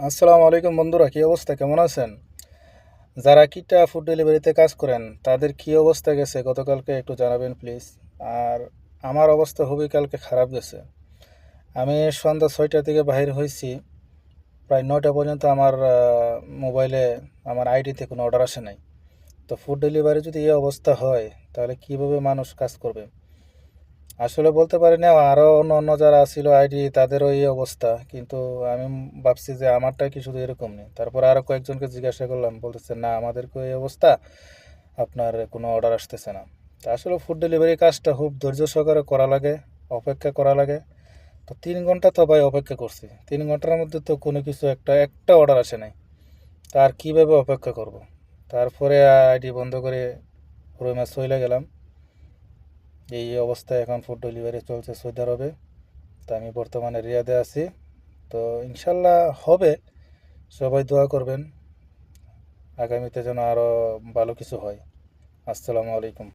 আসসালামু আলাইকুম বন্ধুরা, কি অবস্থা, কেমন আছেন? যারা কিটা ফুড ডেলিভারিতে কাজ করেন তাদের কি অবস্থা গেছে গতকালকে একটু জানাবেন প্লিজ। আর আমার অবস্থা খুবই কালকে খারাপ গেছে। আমি সন্ধ্যা 6টা থেকে বাহির হয়েছি, প্রায় 9টা পর্যন্ত আমার মোবাইলে আমার আইডিতে কোনো অর্ডার আসে নাই। তো ফুড ডেলিভারি যদি এই অবস্থা হয় তাহলে কিভাবে মানুষ কাজ করবে? আসলে বলতে পারি না, আরও অন্য অন্য যারা ছিল আইডি তাদেরও এই অবস্থা, কিন্তু আমি ভাবছি যে আমারটা কি শুধু এরকম নেই। তারপর আরও কয়েকজনকে জিজ্ঞাসা করলাম, বলতেছে না আমাদেরকেও এই অবস্থা, আপনার কোনো অর্ডার আসতেছে না। তা আসলে ফুড ডেলিভারি কাজটা খুব ধৈর্য সহকারে করা লাগে, অপেক্ষা করা লাগে। তো 3 ঘন্টা তো ভাই অপেক্ষা করছি, 3 ঘন্টার মধ্যে তো কোনো কিছু একটা একটা অর্ডার আসে নাই। তার কীভাবে অপেক্ষা করব? তারপরে আইডি বন্ধ করে রুমে চলে গেলাম। এই অবস্থায় এখন ফুড ডেলিভারি চলছে সৌদি আরবে। তো আমি বর্তমানে রিয়াদে আছি। তো ইনশাল্লাহ হবে, সবাই দোয়া করবেন আগামীতে যেন আরও ভালো কিছু হয়। আসসালামু আলাইকুম।